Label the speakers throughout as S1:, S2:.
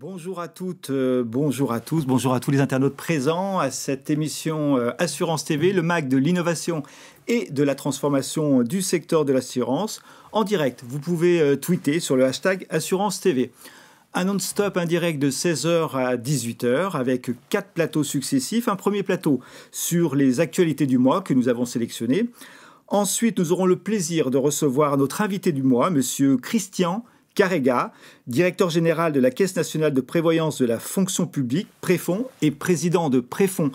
S1: Bonjour à toutes, bonjour à tous, bonjour à tous les internautes présents à cette émission Assurance TV, le MAC de l'innovation et de la transformation du secteur de l'assurance. En direct, vous pouvez tweeter sur le hashtag Assurance TV. Un non-stop indirect de 16h à 18h avec 4 plateaux successifs. Un premier plateau sur les actualités du mois que nous avons sélectionné. Ensuite, nous aurons le plaisir de recevoir notre invité du mois, Monsieur Christian Carrega, directeur général de la Caisse nationale de prévoyance de la fonction publique, Préfonds, et président de Préfonds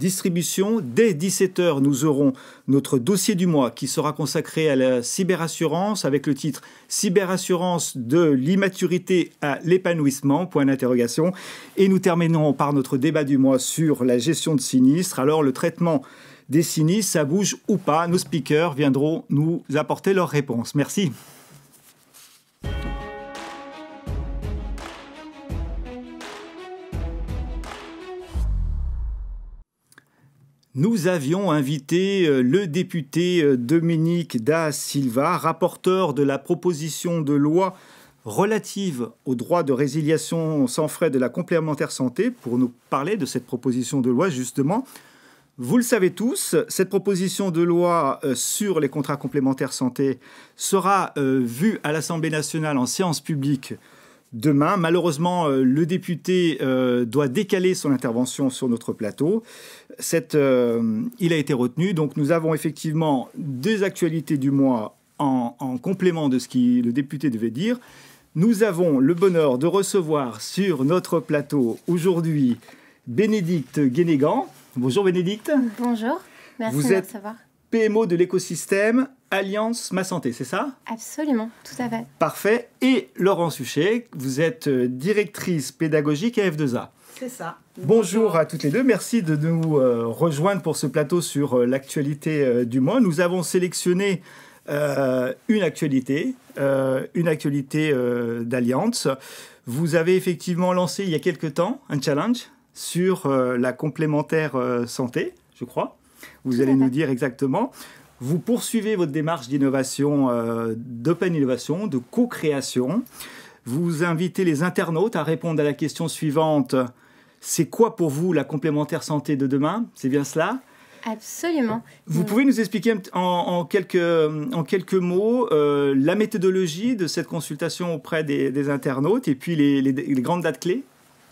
S1: Distribution. Dès 17h, nous aurons notre dossier du mois qui sera consacré à la cyberassurance avec le titre « Cyberassurance de l'immaturité à l'épanouissement ?» point d'interrogation. Et nous terminerons par notre débat du mois sur la gestion de sinistres. Alors, le traitement des sinistres, ça bouge ou pas? Nos speakers viendront nous apporter leurs réponses. Merci. Nous avions invité le député Dominique Da Silva, rapporteur de la proposition de loi relative au droit de résiliation sans frais de la complémentaire santé, pour nous parler de cette proposition de loi justement. Vous le savez tous, cette proposition de loi sur les contrats complémentaires santé sera vue à l'Assemblée nationale en séance publique demain. Malheureusement, le député doit décaler son intervention sur notre plateau. Il a été retenu. Donc nous avons effectivement des actualités du mois en complément de ce que le député devait dire. Nous avons le bonheur de recevoir sur notre plateau aujourd'hui Bénédicte Guénégan. Bonjour Bénédicte.
S2: Bonjour, merci
S1: de
S2: me recevoir.
S1: PMO de l'écosystème Alliance Ma Santé, c'est ça?
S2: Absolument, tout à fait.
S1: Parfait. Et Laurent Suchet, vous êtes directrice pédagogique à F2A.
S3: C'est ça.
S1: Bonjour à toutes les deux. Merci de nous rejoindre pour ce plateau sur l'actualité du mois. Nous avons sélectionné une actualité d'Alliance. Vous avez effectivement lancé il y a quelque temps un challenge sur la complémentaire santé, je crois. Vous allez nous dire exactement. Vous poursuivez votre démarche d'innovation, d'open innovation, de co-création. Vous invitez les internautes à répondre à la question suivante. C'est quoi pour vous la complémentaire santé de demain? C'est bien cela?
S2: Absolument.
S1: Vous pouvez nous expliquer en quelques mots la méthodologie de cette consultation auprès des internautes et puis les grandes dates clés?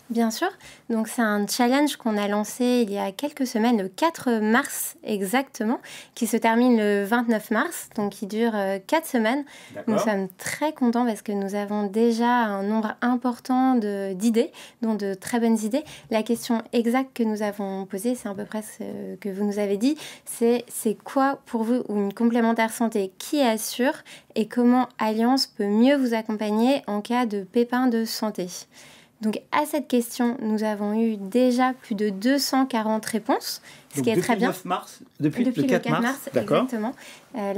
S2: Bien sûr. Donc, c'est un challenge qu'on a lancé il y a quelques semaines, le 4 mars exactement, qui se termine le 29 mars, donc qui dure 4 semaines. Nous sommes très contents parce que nous avons déjà un nombre important d'idées, dont de très bonnes idées. La question exacte que nous avons posée, c'est à peu près ce que vous nous avez dit, c'est quoi pour vous une complémentaire santé qui assure et comment Alliance peut mieux vous accompagner en cas de pépins de santé. Donc, à cette question, nous avons eu déjà plus de 240 réponses, ce qui est très bien.
S1: Depuis le 4 mars,
S2: exactement. C'est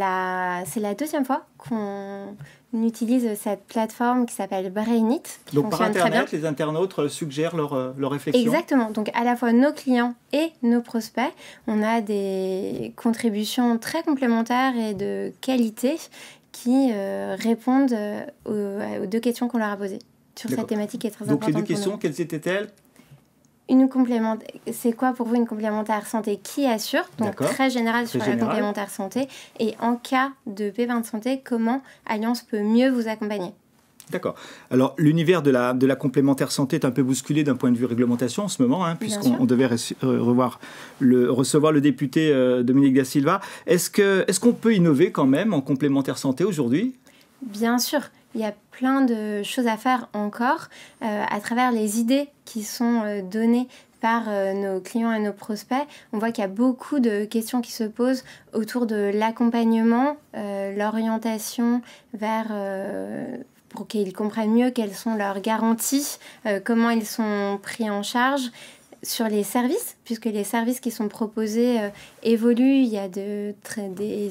S2: la deuxième fois qu'on utilise cette plateforme qui s'appelle Brainit.
S1: Donc, par Internet, les internautes suggèrent leurs réflexions.
S2: Exactement. Donc, à la fois nos clients et nos prospects, on a des contributions très complémentaires et de qualité qui répondent aux deux questions qu'on leur a posées. Sur cette thématique qui est très importante.
S1: Donc les deux questions, quelles étaient-elles?
S2: C'est quoi pour vous une complémentaire santé qui assure? Donc très général sur la complémentaire santé. Et en cas de pépin de santé, comment Alliance peut mieux vous accompagner?
S1: D'accord. Alors, l'univers de la complémentaire santé est un peu bousculé d'un point de vue réglementation en ce moment, puisqu'on devait recevoir le député Dominique Da Silva. Est-ce qu'on peut innover quand même en complémentaire santé aujourd'hui?
S2: Bien sûr. Il y a plein de choses à faire encore à travers les idées qui sont données par nos clients et nos prospects. On voit qu'il y a beaucoup de questions qui se posent autour de l'accompagnement, l'orientation vers... pour qu'ils comprennent mieux quelles sont leurs garanties, comment ils sont pris en charge. Sur les services, puisque les services qui sont proposés évoluent, il y a des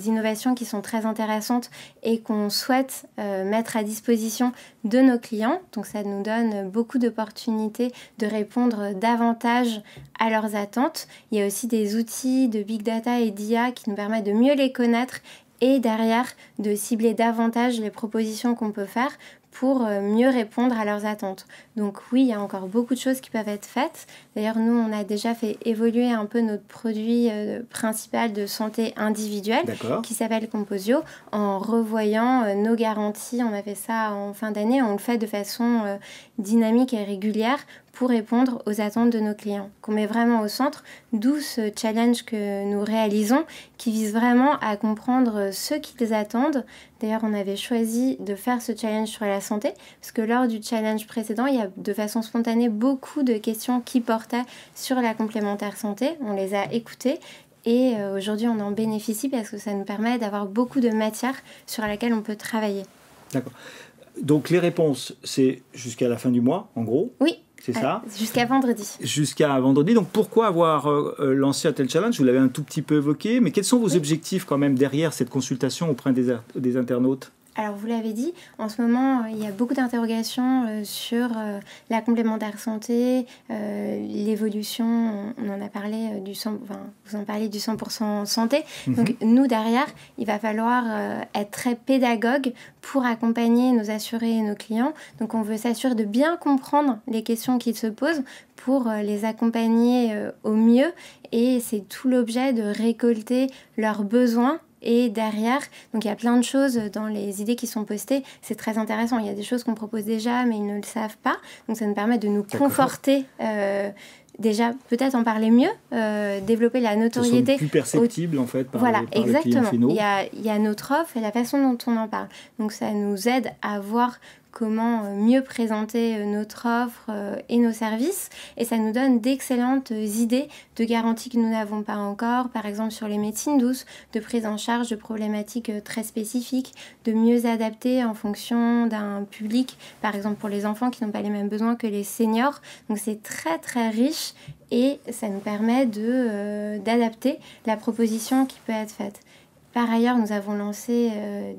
S2: innovations qui sont très intéressantes et qu'on souhaite mettre à disposition de nos clients. Donc ça nous donne beaucoup d'opportunités de répondre davantage à leurs attentes. Il y a aussi des outils de big data et d'IA qui nous permettent de mieux les connaître et derrière de cibler davantage les propositions qu'on peut faire pour mieux répondre à leurs attentes. Donc oui, il y a encore beaucoup de choses qui peuvent être faites. D'ailleurs, nous, on a déjà fait évoluer un peu notre produit principal de santé individuelle qui s'appelle Composio en revoyant nos garanties. On a fait ça en fin d'année. On le fait de façon dynamique et régulière pour répondre aux attentes de nos clients, qu'on met vraiment au centre, d'où ce challenge que nous réalisons, qui vise vraiment à comprendre ce qu'ils attendent. D'ailleurs, on avait choisi de faire ce challenge sur la santé, parce que lors du challenge précédent, il y a de façon spontanée beaucoup de questions qui portaient sur la complémentaire santé. On les a écoutées. Et aujourd'hui, on en bénéficie parce que ça nous permet d'avoir beaucoup de matière sur laquelle on peut travailler.
S1: D'accord. Donc les réponses, c'est jusqu'à la fin du mois, en gros.
S2: Oui.
S1: C'est ça.
S2: Jusqu'à vendredi.
S1: Jusqu'à vendredi. Donc pourquoi avoir lancé un tel challenge? Vous l'avez un tout petit peu évoqué, mais quels sont vos objectifs quand même derrière cette consultation auprès des internautes?
S2: Alors, vous l'avez dit, en ce moment, il y a beaucoup d'interrogations sur la complémentaire santé, l'évolution, on en a parlé, vous en parlez du 100% santé. Donc, nous, derrière, il va falloir être très pédagogue pour accompagner nos assurés et nos clients. Donc, on veut s'assurer de bien comprendre les questions qu'ils se posent pour les accompagner au mieux. Et c'est tout l'objet de récolter leurs besoins. Et derrière, donc il y a plein de choses dans les idées qui sont postées. C'est très intéressant. Il y a des choses qu'on propose déjà, mais ils ne le savent pas. Donc ça nous permet de nous conforter. Déjà, peut-être en parler mieux, développer la notoriété.
S1: Plus perceptible, en fait, par
S2: voilà,
S1: les clients finaux.
S2: Il y a notre offre et la façon dont on en parle. Donc ça nous aide à voir comment mieux présenter notre offre et nos services. Et ça nous donne d'excellentes idées de garanties que nous n'avons pas encore, par exemple sur les médecines douces, de prise en charge de problématiques très spécifiques, de mieux adapter en fonction d'un public, par exemple pour les enfants qui n'ont pas les mêmes besoins que les seniors. Donc c'est très très riche et ça nous permet d'adapter la proposition qui peut être faite. Par ailleurs, nous avons lancé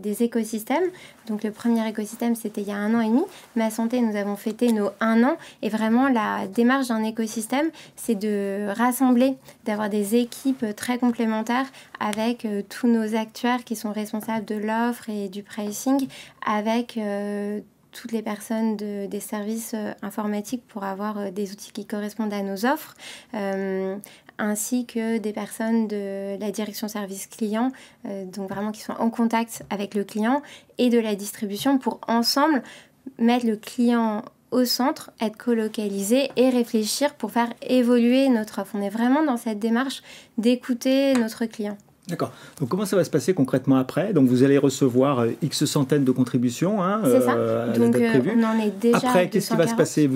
S2: des écosystèmes. Donc le premier écosystème, c'était il y a 1 an et demi. Ma Santé, nous avons fêté nos 1 an. Et vraiment, la démarche d'un écosystème, c'est de rassembler, d'avoir des équipes très complémentaires avec tous nos actuaires qui sont responsables de l'offre et du pricing, avec toutes les personnes des services informatiques pour avoir des outils qui correspondent à nos offres, ainsi que des personnes de la direction service client, donc vraiment qui sont en contact avec le client, et de la distribution pour ensemble mettre le client au centre, être colocalisé et réfléchir pour faire évoluer notre offre. On est vraiment dans cette démarche d'écouter notre client.
S1: D'accord. Donc comment ça va se passer concrètement après? Donc vous allez recevoir X centaines de contributions
S2: c'est ça.
S1: À
S2: donc,
S1: la date prévue.
S2: On en est déjà
S1: après, qu'est-ce qui va se passer?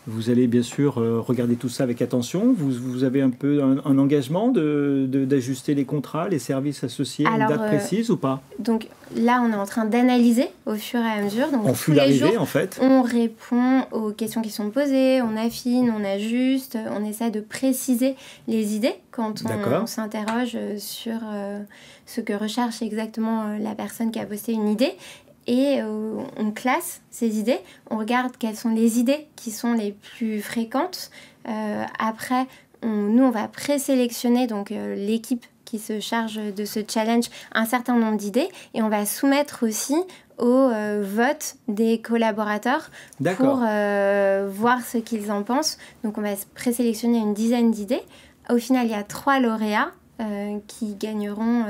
S1: Vous allez bien sûr regarder tout ça avec attention. Vous avez un peu un engagement d'ajuster les contrats, les services associés à une date précise ou pas?
S2: Donc là, on est en train d'analyser au fur et à mesure. Donc,
S1: en flux d'arrivée, en fait.
S2: On répond aux questions qui sont posées, on affine, on ajuste, on essaie de préciser les idées quand on s'interroge sur ce que recherche exactement la personne qui a posté une idée. Et on classe ces idées, on regarde quelles sont les idées qui sont les plus fréquentes. Après, on va présélectionner donc l'équipe qui se charge de ce challenge un certain nombre d'idées et on va soumettre aussi au vote des collaborateurs pour voir ce qu'ils en pensent. Donc on va présélectionner une dizaine d'idées. Au final, il y a 3 lauréats qui gagneront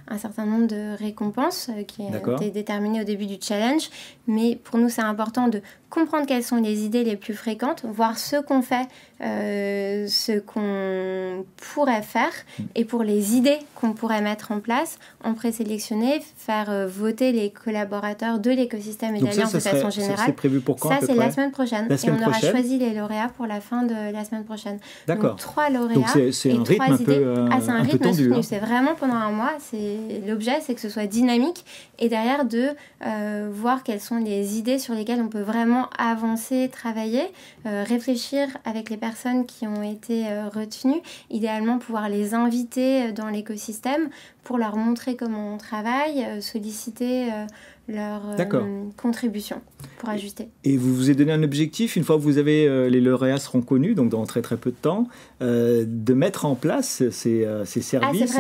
S2: un certain nombre de récompenses qui ont été déterminées au début du challenge. Mais pour nous, c'est important de comprendre quelles sont les idées les plus fréquentes, voir ce qu'on fait, ce qu'on pourrait faire, et pour les idées qu'on pourrait mettre en place, en présélectionner, faire voter les collaborateurs de l'écosystème et de l'Alliance de façon générale.
S1: C'est prévu pour quand?
S2: Ça, c'est la semaine prochaine. Et on aura choisi les lauréats pour la fin de la semaine prochaine.
S1: D'accord.
S2: Donc 3 lauréats.
S1: Donc c'est un rythme
S2: c'est un rythme
S1: tendu,
S2: soutenu. C'est vraiment pendant un mois. L'objet, c'est que ce soit dynamique et derrière de voir quelles sont les idées sur lesquelles on peut vraiment avancer, travailler, réfléchir avec les personnes qui ont été retenues, idéalement pouvoir les inviter dans l'écosystème pour leur montrer comment on travaille, solliciter leur contribution pour ajuster.
S1: Et vous vous êtes donné un objectif, une fois que vous avez, les lauréats seront connus, donc dans très très peu de temps, de mettre en place ces services.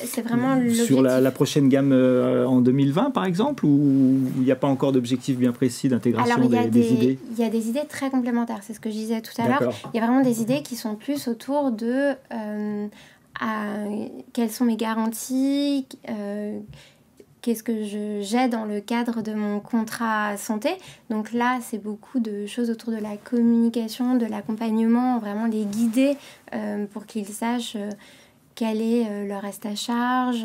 S2: C'est vraiment l'objectif.
S1: Sur la prochaine gamme en 2020 par exemple, ou il n'y a pas encore d'objectif bien précis d'intégration des idées?
S2: Il y a des idées très complémentaires, c'est ce que je disais tout à l'heure. Il y a vraiment des idées qui sont plus autour de quelles sont mes garanties, qu'est-ce que j'ai dans le cadre de mon contrat santé. Donc là, c'est beaucoup de choses autour de la communication, de l'accompagnement, vraiment les guider pour qu'ils sachent quel est leur reste à charge,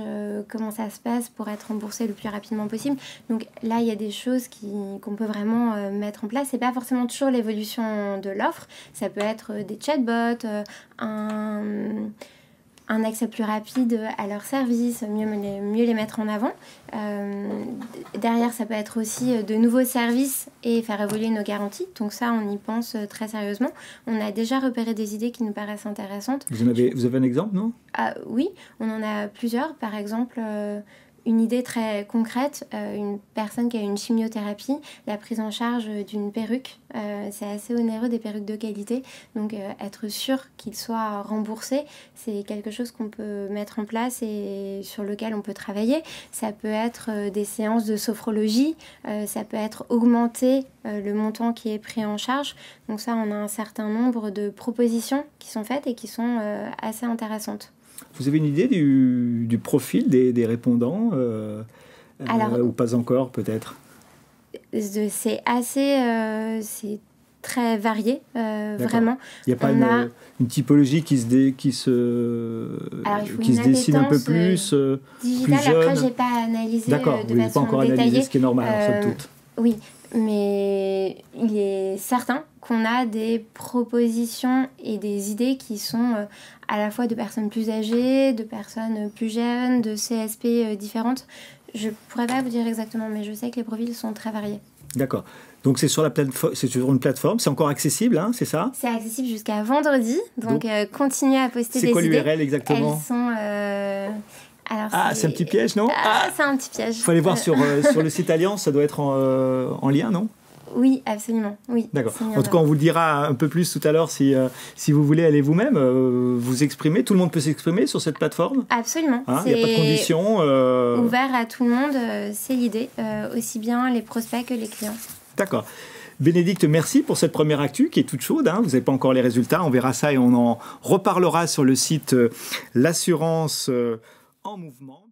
S2: comment ça se passe pour être remboursé le plus rapidement possible. Donc là, il y a des choses qu'on peut vraiment mettre en place. C'est pas forcément toujours l'évolution de l'offre. Ça peut être des chatbots, un accès plus rapide à leur service, mieux les mettre en avant. Derrière, ça peut être aussi de nouveaux services et faire évoluer nos garanties. Donc ça, on y pense très sérieusement. On a déjà repéré des idées qui nous paraissent intéressantes.
S1: Vous avez un exemple, non?
S2: Oui, on en a plusieurs. Par exemple, une idée très concrète, une personne qui a une chimiothérapie, la prise en charge d'une perruque, c'est assez onéreux des perruques de qualité, donc être sûr qu'il soit remboursé, c'est quelque chose qu'on peut mettre en place et sur lequel on peut travailler. Ça peut être des séances de sophrologie, ça peut être augmenter le montant qui est pris en charge. Donc ça, on a un certain nombre de propositions qui sont faites et qui sont assez intéressantes.
S1: Vous avez une idée du profil des répondants ou pas encore, peut-être?
S2: C'est c'est très varié, vraiment.
S1: Il n'y a pas une typologie qui se dessine un peu plus
S2: digital.
S1: Plus jeune.
S2: Après, je n'ai pas analysé de façon détaillée.
S1: Pas encore analysé, ce qui est normal, en somme toute.
S2: Oui, mais il est certain qu'on a des propositions et des idées qui sont à la fois de personnes plus âgées, de personnes plus jeunes, de CSP différentes. Je ne pourrais pas vous dire exactement, mais je sais que les profils sont très variés.
S1: D'accord. Donc c'est sur une plateforme, c'est encore accessible, hein, c'est ça? C'est
S2: accessible jusqu'à vendredi, donc continuez à poster des idées.
S1: C'est quoi l'URL exactement?
S2: Elles sont...
S1: c'est un petit piège, non?
S2: C'est un petit piège.
S1: Il faut aller voir sur le site Alliance, ça doit être en lien, non?
S2: Oui, absolument. Oui,
S1: d'accord. En tout cas, on vous le dira un peu plus tout à l'heure si vous voulez aller vous-même vous exprimer. Tout le monde peut s'exprimer sur cette plateforme?
S2: Absolument.
S1: Il n'y a pas de conditions.
S2: Ouvert à tout le monde, c'est l'idée. Aussi bien les prospects que les clients.
S1: D'accord. Bénédicte, merci pour cette première actu qui est toute chaude. Vous n'avez pas encore les résultats. On verra ça et on en reparlera sur le site L'Assurance en Mouvement.